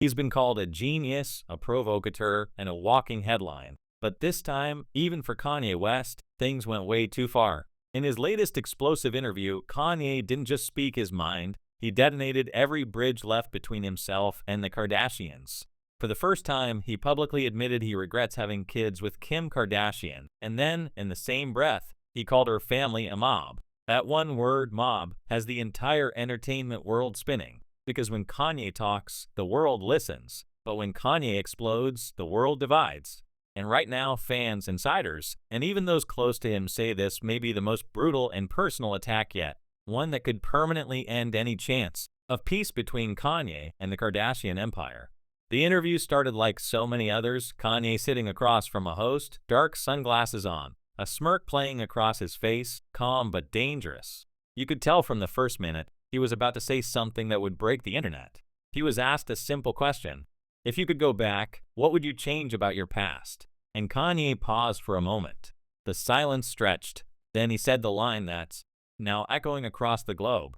He's been called a genius, a provocateur, and a walking headline. But this time, even for Kanye West, things went way too far. In his latest explosive interview, Kanye didn't just speak his mind, he detonated every bridge left between himself and the Kardashians. For the first time, he publicly admitted he regrets having kids with Kim Kardashian, and then, in the same breath, he called her family a mob. That one word, mob, has the entire entertainment world spinning, because when Kanye talks, the world listens, but when Kanye explodes, the world divides. And right now, fans, insiders, and even those close to him say this may be the most brutal and personal attack yet, one that could permanently end any chance of peace between Kanye and the Kardashian empire. The interview started like so many others, Kanye sitting across from a host, dark sunglasses on, a smirk playing across his face, calm but dangerous. You could tell from the first minute he was about to say something that would break the internet. He was asked a simple question. If you could go back, what would you change about your past? And Kanye paused for a moment. The silence stretched. Then he said the line that's now echoing across the globe.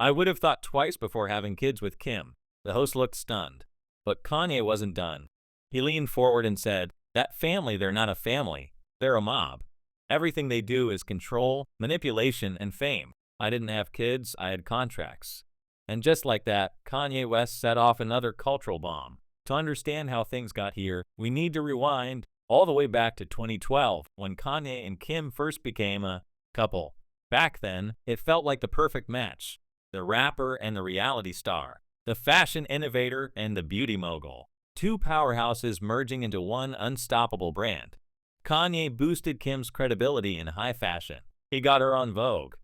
I would have thought twice before having kids with Kim. The host looked stunned. But Kanye wasn't done. He leaned forward and said, that family, they're not a family. They're a mob. Everything they do is control, manipulation, and fame. I didn't have kids, I had contracts. And just like that, Kanye West set off another cultural bomb. To understand how things got here, we need to rewind all the way back to 2012, when Kanye and Kim first became a couple. Back then, it felt like the perfect match. The rapper and the reality star. The fashion innovator and the beauty mogul. Two powerhouses merging into one unstoppable brand. Kanye boosted Kim's credibility in high fashion. He got her on Vogue.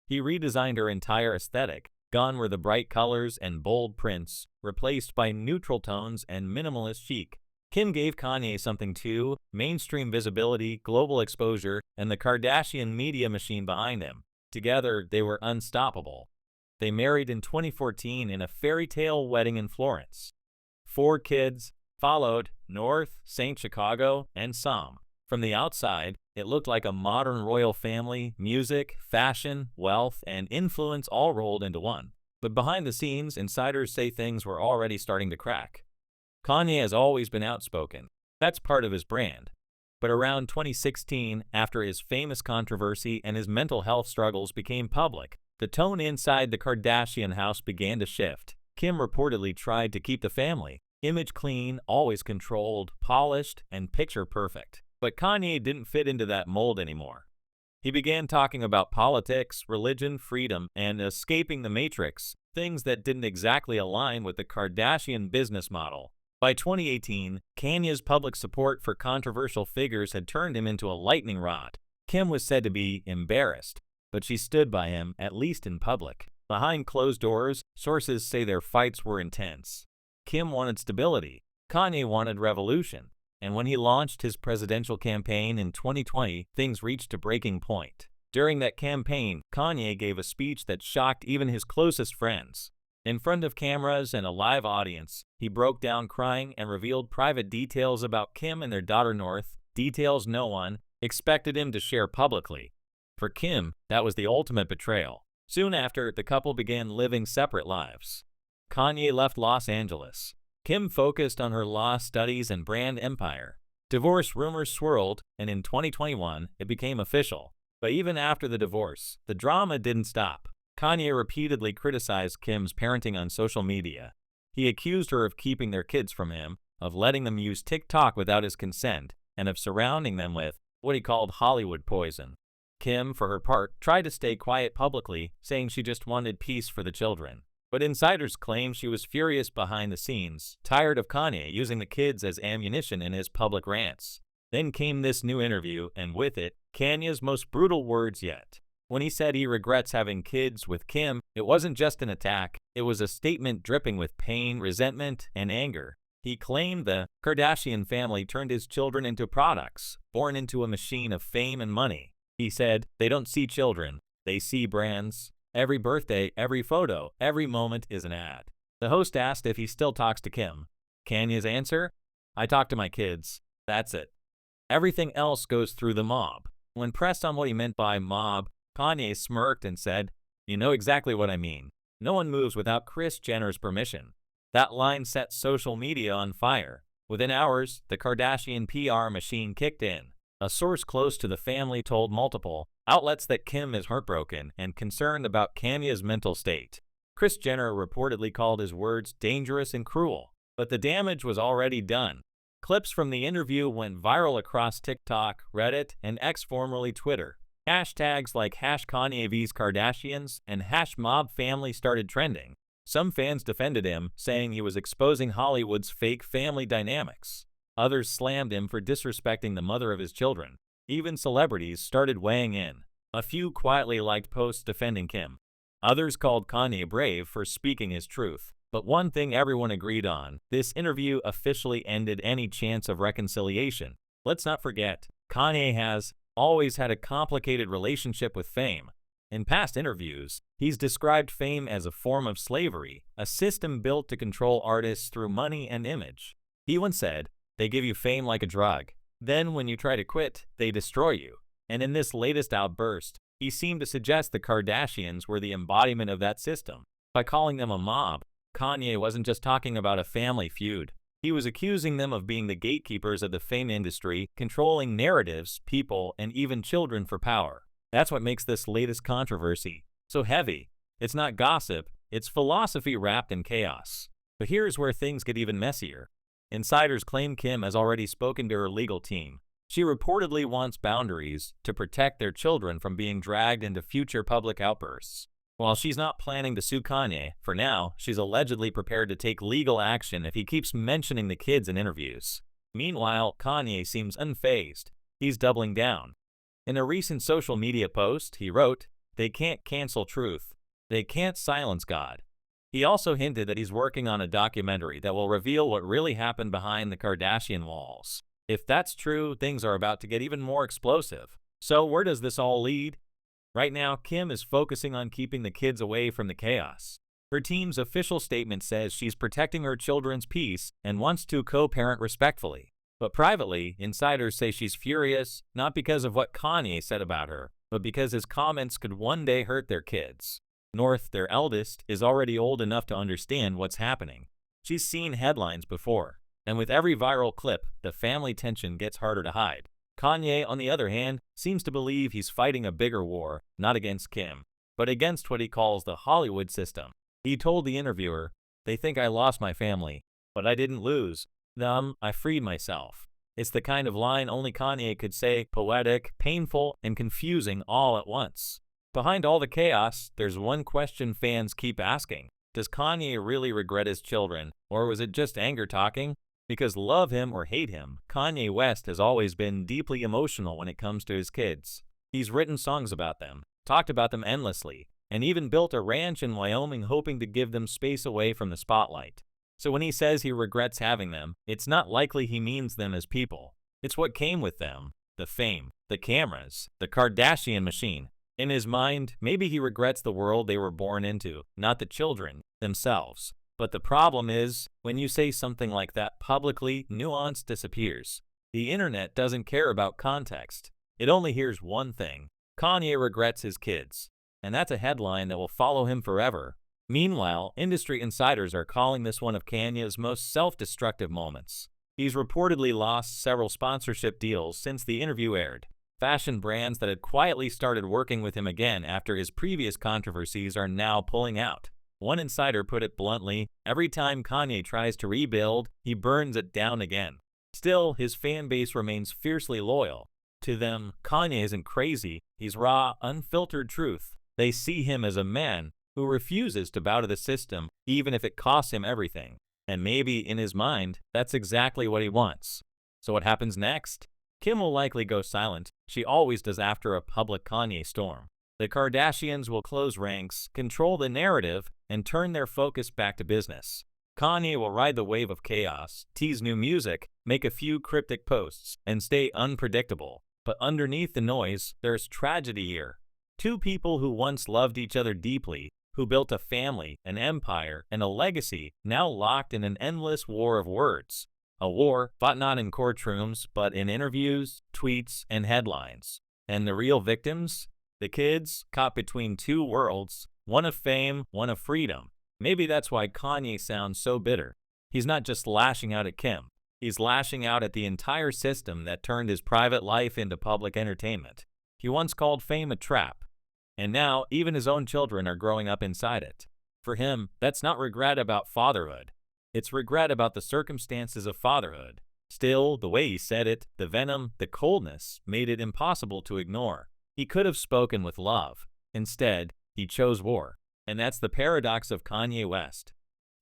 He redesigned her entire aesthetic. Gone were the bright colors and bold prints, replaced by neutral tones and minimalist chic. Kim gave Kanye something too: mainstream visibility, global exposure, and the Kardashian media machine behind him. Together, they were unstoppable. They married in 2014 in a fairy tale wedding in Florence. 4 kids followed: North, St. Chicago, and Sam. From the outside, it looked like a modern royal family, music, fashion, wealth, and influence all rolled into one. But behind the scenes, insiders say things were already starting to crack. Kanye has always been outspoken. That's part of his brand. But around 2016, after his famous controversy and his mental health struggles became public, the tone inside the Kardashian house began to shift. Kim reportedly tried to keep the family image clean, always controlled, polished, and picture perfect. But Kanye didn't fit into that mold anymore. He began talking about politics, religion, freedom, and escaping the matrix, things that didn't exactly align with the Kardashian business model. By 2018, Kanye's public support for controversial figures had turned him into a lightning rod. Kim was said to be embarrassed, but she stood by him, at least in public. Behind closed doors, sources say their fights were intense. Kim wanted stability. Kanye wanted revolution. And when he launched his presidential campaign in 2020, things reached a breaking point. During that campaign, Kanye gave a speech that shocked even his closest friends. In front of cameras and a live audience, he broke down crying and revealed private details about Kim and their daughter North, details no one expected him to share publicly. For Kim, that was the ultimate betrayal. Soon after, the couple began living separate lives. Kanye left Los Angeles. Kim focused on her law studies and brand empire. Divorce rumors swirled, and in 2021, it became official. But even after the divorce, the drama didn't stop. Kanye repeatedly criticized Kim's parenting on social media. He accused her of keeping their kids from him, of letting them use TikTok without his consent, and of surrounding them with what he called Hollywood poison. Kim, for her part, tried to stay quiet publicly, saying she just wanted peace for the children. But insiders claim she was furious behind the scenes, tired of Kanye using the kids as ammunition in his public rants. Then came this new interview, and with it, Kanye's most brutal words yet. When he said he regrets having kids with Kim, it wasn't just an attack, it was a statement dripping with pain, resentment, and anger. He claimed the Kardashian family turned his children into products, born into a machine of fame and money. He said, they don't see children, they see brands. Every birthday, every photo, every moment is an ad. The host asked if he still talks to Kim. Kanye's answer? I talk to my kids. That's it. Everything else goes through the mob. When pressed on what he meant by mob, Kanye smirked and said, you know exactly what I mean. No one moves without Kris Jenner's permission. That line set social media on fire. Within hours, the Kardashian PR machine kicked in. A source close to the family told multiple outlets that Kim is heartbroken and concerned about Kanye's mental state. Kris Jenner reportedly called his words dangerous and cruel, but the damage was already done. Clips from the interview went viral across TikTok, Reddit, and X, formerly Twitter. Hashtags like #Kanye vs Kardashians and #MobFamily started trending. Some fans defended him, saying he was exposing Hollywood's fake family dynamics. Others slammed him for disrespecting the mother of his children. Even celebrities started weighing in. A few quietly liked posts defending Kim. Others called Kanye brave for speaking his truth. But one thing everyone agreed on, this interview officially ended any chance of reconciliation. Let's not forget, Kanye has always had a complicated relationship with fame. In past interviews, he's described fame as a form of slavery, a system built to control artists through money and image. He once said, "They give you fame like a drug. Then when you try to quit, they destroy you." And in this latest outburst, he seemed to suggest the Kardashians were the embodiment of that system. By calling them a mob, Kanye wasn't just talking about a family feud. He was accusing them of being the gatekeepers of the fame industry, controlling narratives, people, and even children for power. That's what makes this latest controversy so heavy. It's not gossip, it's philosophy wrapped in chaos. But here's where things get even messier. Insiders claim Kim has already spoken to her legal team. She reportedly wants boundaries to protect their children from being dragged into future public outbursts. While she's not planning to sue Kanye, for now, she's allegedly prepared to take legal action if he keeps mentioning the kids in interviews. Meanwhile, Kanye seems unfazed. He's doubling down. In a recent social media post, he wrote, "They can't cancel truth. They can't silence God." He also hinted that he's working on a documentary that will reveal what really happened behind the Kardashian walls. If that's true, things are about to get even more explosive. So where does this all lead? Right now, Kim is focusing on keeping the kids away from the chaos. Her team's official statement says she's protecting her children's peace and wants to co-parent respectfully. But privately, insiders say she's furious, not because of what Kanye said about her, but because his comments could one day hurt their kids. North, their eldest, is already old enough to understand what's happening. She's seen headlines before, and with every viral clip, the family tension gets harder to hide. Kanye, on the other hand, seems to believe he's fighting a bigger war, not against Kim, but against what he calls the Hollywood system. He told the interviewer, "They think I lost my family, but I didn't lose them, I freed myself." It's the kind of line only Kanye could say, poetic, painful, and confusing all at once. Behind all the chaos, there's one question fans keep asking. Does Kanye really regret his children, or was it just anger talking? Because love him or hate him, Kanye West has always been deeply emotional when it comes to his kids. He's written songs about them, talked about them endlessly, and even built a ranch in Wyoming hoping to give them space away from the spotlight. So when he says he regrets having them, it's not likely he means them as people. It's what came with them, the fame, the cameras, the Kardashian machine. In his mind, maybe he regrets the world they were born into, not the children themselves. But the problem is, when you say something like that publicly, nuance disappears. The internet doesn't care about context. It only hears one thing. Kanye regrets his kids. And that's a headline that will follow him forever. Meanwhile, industry insiders are calling this one of Kanye's most self-destructive moments. He's reportedly lost several sponsorship deals since the interview aired. Fashion brands that had quietly started working with him again after his previous controversies are now pulling out. One insider put it bluntly, every time Kanye tries to rebuild, he burns it down again. Still, his fan base remains fiercely loyal. To them, Kanye isn't crazy, he's raw, unfiltered truth. They see him as a man who refuses to bow to the system, even if it costs him everything. And maybe, in his mind, that's exactly what he wants. So what happens next? Kim will likely go silent. She always does after a public Kanye storm. The Kardashians will close ranks, control the narrative, and turn their focus back to business. Kanye will ride the wave of chaos, tease new music, make a few cryptic posts, and stay unpredictable. But underneath the noise, there's tragedy here. Two people who once loved each other deeply, who built a family, an empire, and a legacy, now locked in an endless war of words. A war fought not in courtrooms, but in interviews, tweets, and headlines. And the real victims? The kids, caught between two worlds, one of fame, one of freedom. Maybe that's why Kanye sounds so bitter. He's not just lashing out at Kim. He's lashing out at the entire system that turned his private life into public entertainment. He once called fame a trap, and now even his own children are growing up inside it. For him, that's not regret about fatherhood. It's regret about the circumstances of fatherhood. Still, the way he said it, the venom, the coldness, made it impossible to ignore. He could have spoken with love. Instead, he chose war. And that's the paradox of Kanye West.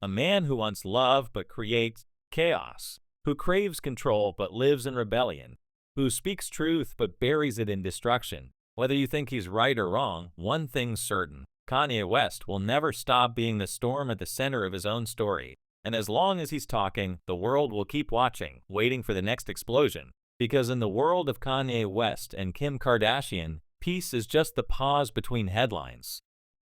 A man who wants love but creates chaos, who craves control but lives in rebellion, who speaks truth but buries it in destruction. Whether you think he's right or wrong, one thing's certain. Kanye West will never stop being the storm at the center of his own story. And as long as he's talking, the world will keep watching, waiting for the next explosion. Because in the world of Kanye West and Kim Kardashian, peace is just the pause between headlines.